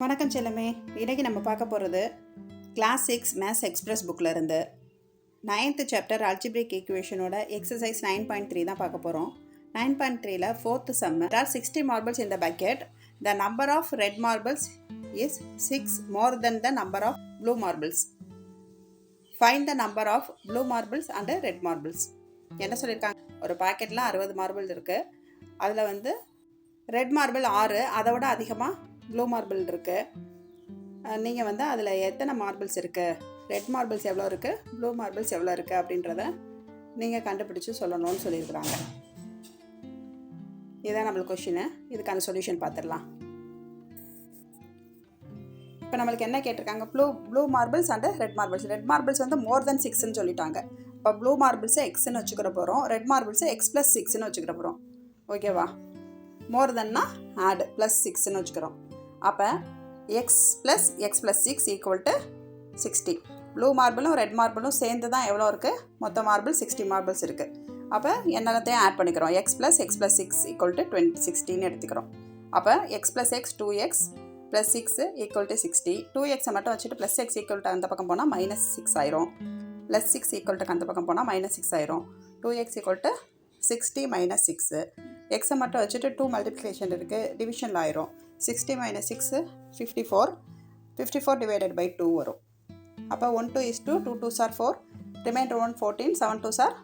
வணக்கம் செல்லமே. இன்றைக்கி நம்ம பார்க்க போகிறது கிளாஸ் 6 மேத்ஸ் எக்ஸ்பிரஸ் புக்கில் இருந்து 9th சாப்டர் அல்ஜிப்ரிக் ஈக்குவேஷனோட எக்ஸசைஸ் 9.3 தான் பார்க்க போகிறோம். 9.3ல 4th sum. There are 60 marbles in the bucket. The number of red marbles is 6 more than the number of blue marbles. Find the number of blue marbles and red marbles. என்ன சொல்லியிருக்காங்க? ஒரு பாக்கெட்டில் 60 marble இருக்குது. அதில் வந்து red marble 6, அதை விட அதிகமாக ப்ளூ மார்பிள் இருக்குது. நீங்கள் வந்து அதில் எத்தனை மார்பிள்ஸ் இருக்குது, ரெட் மார்பிள்ஸ் எவ்வளோ இருக்குது, ப்ளூ மார்பிள்ஸ் எவ்வளோ இருக்குது அப்படின்றத நீங்கள் கண்டுபிடிச்சி சொல்லணும்னு சொல்லியிருக்கிறாங்க. இதுதான் நம்மளுக்கு கொஷினு. இதுக்கான சொல்யூஷன் பார்த்துடலாம். இப்போ நம்மளுக்கு என்ன கேட்டிருக்காங்க? Blue marbles and red marbles. Red marbles வந்து மோர் தென் 6ன்னு சொல்லிட்டாங்க. இப்போ ப்ளூ மார்பிள்ஸை எக்ஸ்ன்னு வச்சுக்கிற போகிறோம், ரெட் மார்பிள்ஸை எக்ஸ் ப்ளஸ் 6ன்னு வச்சுக்கிற போகிறோம். ஓகேவா? மோர் தென்னா ஆட் ப்ளஸ் 6ன்னு வச்சுக்கிறோம். அப்போ x plus 6 equal to 60. Blue மார்பிளும் ரெட் மார்பிளும் சேர்ந்து தான் எவ்வளோ இருக்குது? மொத்த மார்பிள் 60 மார்பிள்ஸ் இருக்குது. அப்போ என்னத்தையும் ஆட் பண்ணிக்கிறோம். எக்ஸ் ப்ளஸ் 6 ஈக்குவல் டு 16ன்னு எடுத்துக்கிறோம். அப்போ x plus X 2x plus 6 equal to 60. 2xை மட்டும் வச்சுட்டு ப்ளஸ் எக்ஸ் ஈக்குவல் டு அந்த பக்கம் போனால் -6 ஆயிரும். ப்ளஸ் 6 ஈக்குவல் டு அந்த பக்கம் போனால் -6 ஆயிரும். 2x equal to 60 - 6. எக்ஸை மட்டும் வச்சுட்டு 2 மல்டிப்ளிகேஷன் இருக்குது, டிவிஷனில் ஆயிரும். 60 - 6 54 டிவைடட் பை 2 வரும். அப்போ 1 2 is 2, 2 2s are 4, reminder 1 14, 7 2s are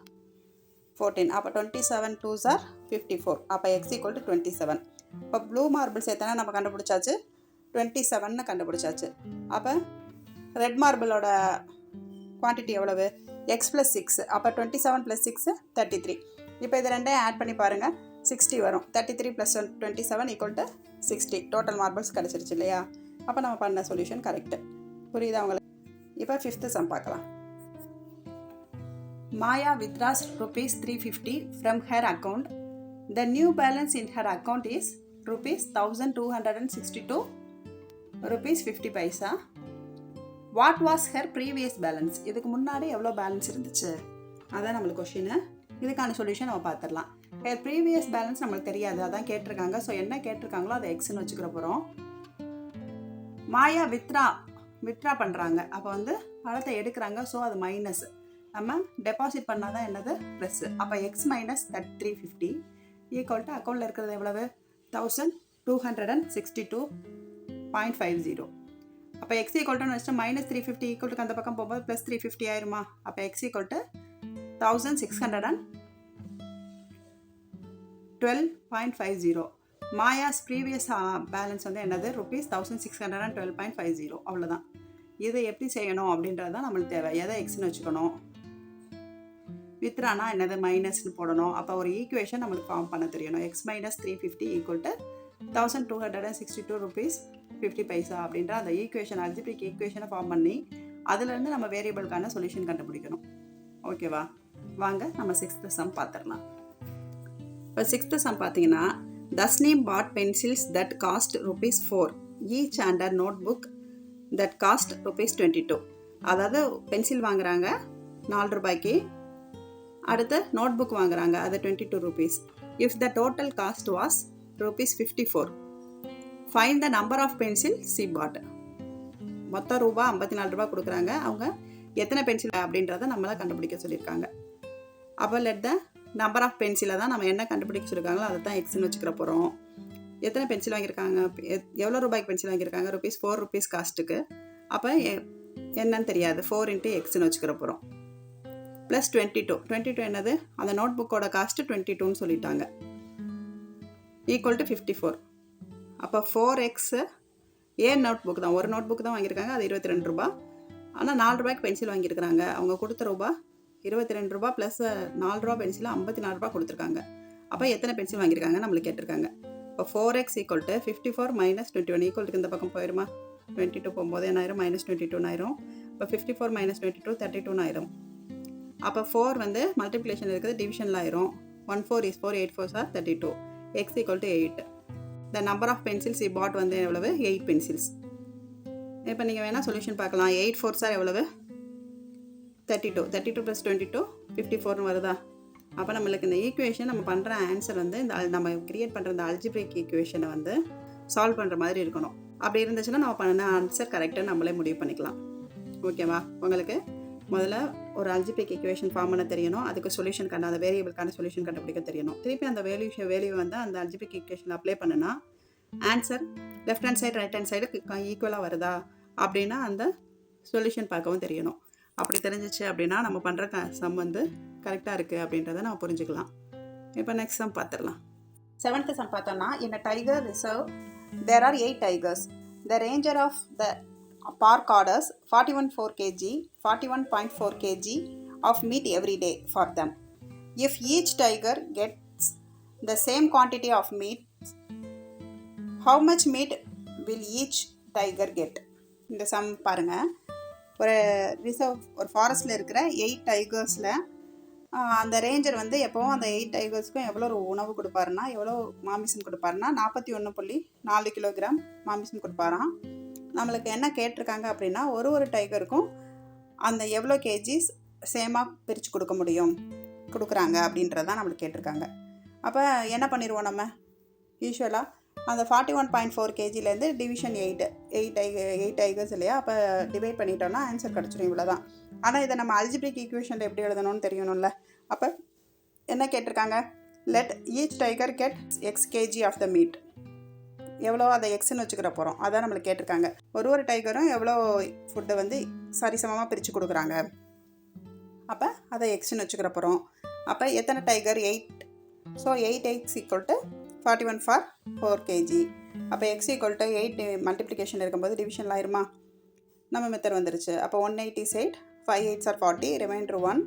14. அப்போ 27 2s are 54. அப்போ x ஈக்குவல் டு 27. இப்போ ப்ளூ மார்பிள்ஸ் எத்தனை நம்ம கண்டுபிடிச்சாச்சு? 27ன்னு கண்டுபிடிச்சாச்சு. அப்போ ரெட் மார்பிளோட குவான்டிட்டி எவ்வளவு? X plus 6. அப்போ 27 + 6 33. இப்போ இது ரெண்டையும் ஆட் பண்ணி பாருங்கள், 60 வரும். 33 + 27 ஈக்குவல் டு 60. டோட்டல் மார்பிள்ஸ் கிடச்சிருச்சு இல்லையா? அப்போ நம்ம பண்ண சொல்யூஷன் கரெக்டு. புரியுதா உங்களுக்கு? இப்போ 5th sum பார்க்கலாம். Maya withdraws rupees 350 from her account. The new balance in her account is rupees 1262 rupees 50 paisa. What was her previous balance? இதுக்கு முன்னாடி எவ்வளோ பேலன்ஸ் இருந்துச்சு? அதான் நம்மளுக்கு கொஷின். இதுக்கான சொல்யூஷன் நம்ம பார்த்துடலாம். ப்ரீவியஸ் பேலன்ஸ் நம்மளுக்கு தெரியாது, அதான் கேட்டிருக்காங்க. ஸோ என்ன கேட்டிருக்காங்களோ அதை எக்ஸ்ன்னு வச்சுக்கிற போகிறோம். மாயா வித்ரா பண்ணுறாங்க. அப்போ வந்து பணத்தை எடுக்கிறாங்க. ஸோ அது மைனஸ். நம்ம டெபாசிட் பண்ணால் தான் என்னது? ப்ளஸ்ஸு. அப்போ எக்ஸ் மைனஸ் 350 ஈக்குவல் டு அக்கௌண்ட்டில் இருக்கிறது எவ்வளவு? 1262.50. அப்போ எக்ஸ் ஈக்குவல் டு வச்சுட்டு -350 ஈக்குவல் டு அந்த பக்கம் போகும்போது +350 ஆயிருமா? அப்போ X equal to 1612.50. Maya's previous balance வந்து என்னது? rupees 1612.50. அவ்வளோதான். இதை எப்படி செய்யணும் அப்படின்றது தான் நம்மளுக்கு தேவை. எதை எக்ஸ்ன்னு வச்சுக்கணும், வித்ரானா என்னது மைனஸ்ன்னு போடணும். அப்போ ஒரு ஈக்குவேஷன் நம்மளுக்கு ஃபார்ம் பண்ண தெரியணும். X minus 350 equal to 1262 rupees 50 paisa அப்படின்ற அந்த ஈக்குவேஷன், அல்ஜிப்ரிக் ஈக்குவேஷனை ஃபார்ம் பண்ணி அதுலேருந்து நம்ம வேரியபிளுக்கான சொல்யூஷன் கண்டுபிடிக்கணும். ஓகேவா? வாங்க நம்ம 6th sum பார்த்துடலாம். இப்போ 6th sum பார்த்தீங்கன்னா, Tasneem bought pencils that cost rupees 4 each and a notebook that cost rupees 22. அதாவது பென்சில் வாங்குறாங்க 4 ரூபாய்க்கு, அடுத்து நோட் புக் வாங்குறாங்க, அது 22 rupees. If the total cost was rupees 54, find the number of pencil she bought. மொத்தம் ரூபா 54 ரூபா கொடுக்குறாங்க. அவங்க எத்தனை பென்சில் அப்படின்றத நம்மளை கண்டுபிடிக்க சொல்லியிருக்காங்க. அப்போ லெட் த நம்பர் ஆஃப் பென்சிலை தான் நம்ம என்ன கண்டுபிடிக்க சொல்லியிருக்காங்களோ அதை தான் எக்ஸ்ன்னு வச்சுக்கிற போகிறோம். எத்தனை பென்சில் வாங்கியிருக்காங்க, எவ்வளோ ரூபாய்க்கு பென்சில் வாங்கியிருக்காங்க? ₹4 காஸ்ட்டுக்கு. அப்போ என்னன்னு தெரியாது, 4 × எக்ஸ்ன்னு வச்சுக்கிற போகிறோம். ப்ளஸ் 22 என்னது? அந்த நோட் புக்கோட காஸ்ட்டு 22ன்னு சொல்லிட்டாங்க. Equal to 54. அப்போ 4x நோட் புக் தான், ஒரு நோட் புக் தான் வாங்கியிருக்காங்க, அது 22 ரூபா. ஆனால் 4 ரூபாய்க்கு பென்சில் வாங்கியிருக்கிறாங்க. அவங்க கொடுத்த ரூபா 22 ரூபா ப்ளஸ் 4 ரூபா பென்சில் 54 ரூபா கொடுத்துருக்காங்க. அப்போ எத்தனை பென்சில் வாங்கியிருக்காங்க நம்மளுக்கு கேட்டிருக்காங்க. இப்போ 4x equal to 54 - 21 equal to இந்த பக்கம் போயிடுமா? 22 போகும்போது என்ன ஆயிரும்? -22 ஆயிரும். இப்போ 54 - 22 32 ஆயிரும். அப்போ 4 வந்து மல்டிப்ளிகேஷன் இருக்குது, டிவிஷனில் ஆயிரும். 1 4 is 4, 8 4s are 32. x equal to 8. The number of pencils he bought வந்து எவ்வளவு? 8 பென்சில்ஸ். இப்போ நீங்கள் வேணால் சொல்யூஷன் பார்க்கலாம். 8 4s are எவ்வளவு? 32. 32 + 22 54ன்னு வருதா? அப்போ நம்மளுக்கு இந்த ஈக்குவேஷன் நம்ம பண்ணுற ஆன்சர் வந்து இந்த நம்ம கிரியேட் பண்ணுற இந்த அல்ஜிப்ரிக் ஈக்குவேஷனை வந்து சால்வ் பண்ணுற மாதிரி இருக்கணும். அப்படி இருந்துச்சுன்னா நம்ம பண்ண ஆன்சர் கரெக்டாக நம்மளே முடிவு பண்ணிக்கலாம். ஓகேவா? உங்களுக்கு முதல்ல ஒரு அல்ஜிபிரிக் ஈக்குவேஷன் ஃபார்ம் பண்ண தெரியணும். அதுக்கு சொல்யூஷன் அந்த வேரியபிளுக்கான சொல்யூஷன் கண்டுபிடிக்க தெரியணும். திருப்பி அந்த வேல்யூ வந்து அந்த அல்ஜிபிரிக் ஈக்குவேஷன் அப்ளை பண்ணுனா answer left hand side right hand side ஈக்குவலாக வருதா அப்படின்னா அந்த சொல்யூஷன் பார்க்கவும் தெரியணும். அப்படி தெரிஞ்சிச்சு அப்படின்னா நம்ம பண்ணுற சம் வந்து கரெக்டாக இருக்குது அப்படின்றத நம்ம புரிஞ்சுக்கலாம். இப்போ நெக்ஸ்ட் சம் பார்த்துடலாம். 7th சம் பார்த்தோம்னா, in a tiger reserve there are 8 tigers. The ranger of the park orders 41.4 kg, 41.4 kg of meat every day for them. If each tiger gets the same quantity of meat, how much meat will each tiger get? இந்த some பாருங்கள். ஒரு reserve ஒரு ஃபாரஸ்ட்டில் இருக்கிற 8 டைகர்ஸில் அந்த ranger வந்து எப்போவும் அந்த 8 டைகர்ஸ்க்கும் எவ்வளோ ஒரு உணவு கொடுப்பாருன்னா, எவ்வளோ மாமிசம் கொடுப்பாருன்னா 41.4 கிலோகிராம் மாமிசம் கொடுப்பாராம். நம்மளுக்கு என்ன கேட்டிருக்காங்க அப்படின்னா, ஒரு டைகருக்கும் அந்த எவ்வளோ கேஜிஸ் சேமாக பிரித்து கொடுக்குறாங்க அப்படின்றதான் நம்மளுக்கு கேட்டிருக்காங்க. அப்போ என்ன பண்ணிடுவோம், நம்ம யூஸ்வலாக அந்த 41.4 கேஜிலேருந்து டிவிஷன் 8 டைகர்ஸ் இல்லையா, அப்போ டிவைட் பண்ணிட்டோம்னா ஆன்சர் கிடச்சிடும். இவ்வளோ தான். ஆனால் இதை நம்ம அல்ஜிபிரிக் ஈக்குவேஷனில் எப்படி எழுதணும்னு தெரியணும்ல. அப்போ என்ன கேட்டிருக்காங்க, let each tiger get X kg of the meat. எவ்வளோ அதை எக்ஸ்ன்னு வச்சுக்கிற போகிறோம், அதான் நம்மளுக்கு கேட்டிருக்காங்க. ஒரு டைகரும் எவ்வளோ ஃபுட்டை வந்து சரிசமமாக பிரித்து கொடுக்குறாங்க, அப்போ அதை எக்ஸ்ன்னு வச்சுக்கிற போகிறோம். அப்போ எத்தனை டைகர் 8. So 8x = 41/4 kg. அப்போ x = 8 மல்டிப்ளிகேஷன் இருக்கும்போது டிவிஷனில் ஆயிருமா, நம்ம மெத்தட் வந்துருச்சு. அப்போ 180 5 8s are 40, ரிமைண்டர் 1.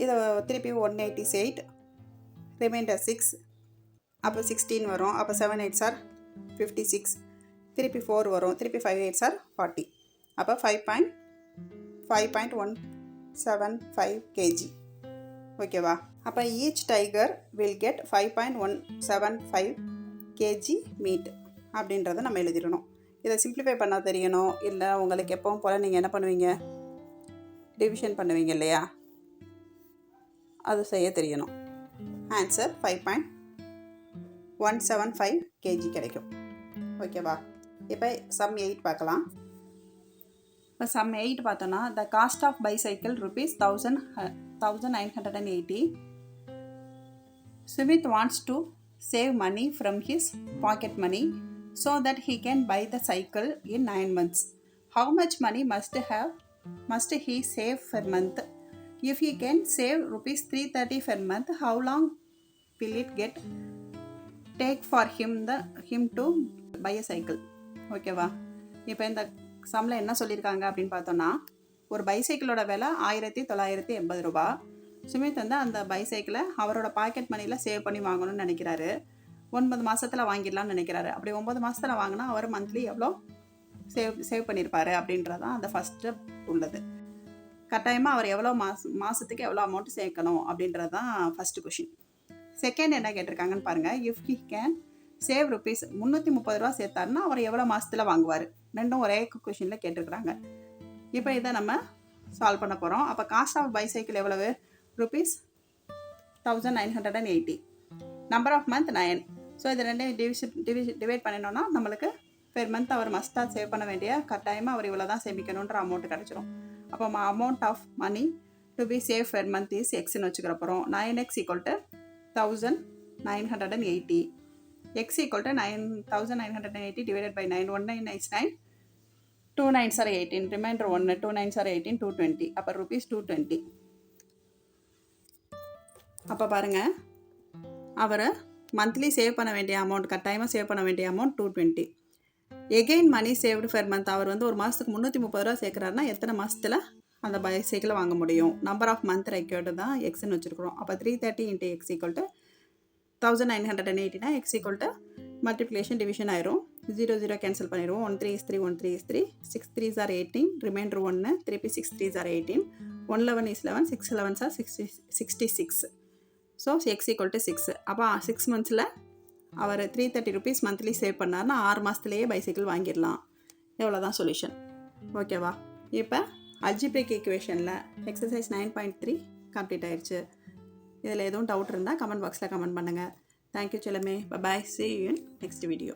இதை திருப்பி 180 ரிமைண்டர் 6, அப்போ 16 வரும். அப்போ 7 8s are 56, திருப்பி 4 வரும். திருப்பி 5 8s are 40. அப்போ 5.175 kg. ஓகேவா? அப்போ each tiger will get 5.175 kg meet அப்படின்றத நம்ம எழுதிடணும். இதை சிம்பிளிஃபை பண்ண தெரியணும். இல்லை உங்களுக்கு எப்பவும் போல் நீங்கள் என்ன பண்ணுவீங்க, டிவிஷன் பண்ணுவீங்க இல்லையா, அது செய்ய தெரியணும். ஆன்சர் 5.175 kg கிடைக்கும். ஓகேவா? இப்போ சம் 8 பார்க்கலாம். இப்போ சம் 8 பார்த்தோன்னா, the cost of bicycle ₹1980. Sumit wants to save money from his pocket money so that he can buy the cycle in 9 months. How much money must he save per month? If he can save ₹330 per month, how long will it take for him to buy a cycle? ஓகேவா? இப்போ இந்த சம்மில் என்ன சொல்லியிருக்காங்க அப்படின்னு பார்த்தோன்னா, ஒரு பைசைக்கிளோட விலை ₹1980. சுமித் வந்து அந்த பைசைக்கிளை அவரோட பாக்கெட் மணியில் சேவ் பண்ணி வாங்கணும்னு நினைக்கிறாரு. 9 மாதத்தில் வாங்கிடலாம்னு நினைக்கிறாரு. அப்படி 9 மாதத்தில் வாங்கினா அவர் மந்த்லி எவ்வளோ சேவ் பண்ணியிருப்பார் அப்படின்றதான் அந்த ஃபஸ்ட்டு உள்ளது. கட்டாயமாக அவர் எவ்வளோ மாதத்துக்கு எவ்வளோ அமௌண்ட் சேர்க்கணும் அப்படின்றது தான் ஃபஸ்ட்டு கொஷின். செகண்ட் என்ன கேட்டிருக்காங்கன்னு பாருங்கள். இஃப் ஹி கேன் சேவ் ₹330 சேர்த்தாருன்னா அவர் எவ்வளோ மாதத்தில் வாங்குவார். ரெண்டும் ஒரே கொஷினில் கேட்டிருக்கிறாங்க. இப்போ இதை நம்ம சால்வ் பண்ண போகிறோம். அப்போ காஸ்ட் ஆஃப் பைசைக்கிள் எவ்வளவு, ₹1980. Number of month 9. ஸோ இது ரெண்டையும் டிவைட் பண்ணினோன்னா நம்மளுக்கு பெர் மந்த் அவர் மஸ்ட்டாக சேவ் பண்ண வேண்டிய கட்டாயமாக அவர் இவ்வளோ தான் சேமிக்கணுன்ற அமௌண்ட் கிடச்சிரும். அப்போ amount of money to be save per month is எக்ஸ்ன்னு வச்சுக்கிற போகிறோம். 9x = 1980. x = 1980 divided by 9. 19 is 9. 2 9s are 18. Remainder 1. 2 9s are 18. 220. அப்போ ₹220. அப்போ பாருங்கள், அவர் மந்த்லி சேவ் பண்ண வேண்டிய அமௌண்ட், கட்டாயமாக சேவ் பண்ண வேண்டிய அமௌண்ட் 220. எகெயின் மணி சேவ்டு ஃபர் மந்த். அவர் வந்து ஒரு மாதத்துக்கு ₹330 சேர்க்குறாருன்னா எத்தனை மாதத்தில் அந்த பைசைக்கிளை வாங்க முடியும். நம்பர் ஆஃப் மந்த் ரெக்யர்டு தான் எக்ஸ்ன்னு வச்சுருக்கிறோம். அப்போ 330 × x = 1980னா x = மல்டிப்ளிகேஷன் டிவிஷன் ஆயிரும். 0 0 கேன்சல் பண்ணிடுவோம். 1 3 is 3, 1 3 is 3, 6 3s are 18, reminder 1, திருப்பி 6 3s are 18, 1 11 is 11, 6 11s are 66. So x = 6. அப்போ 6 மந்த்ஸில் அவர் ₹330 மந்த்லி சேவ் பண்ணார்னா 6 மாதத்துலேயே பைசைக்கிள் வாங்கிடலாம். எவ்வளோ தான் சொல்யூஷன். ஓகேவா? இப்போ அல்ஜிப்ரிக் ஈக்குவேஷனில் எக்ஸசைஸ் 9.3 கம்ப்ளீட் ஆயிடுச்சு. இதில் எதுவும் டவுட் இருந்தால் கமெண்ட் பாக்ஸில் கமெண்ட் பண்ணுங்கள். Thank you Chellamae. By. See you in next video.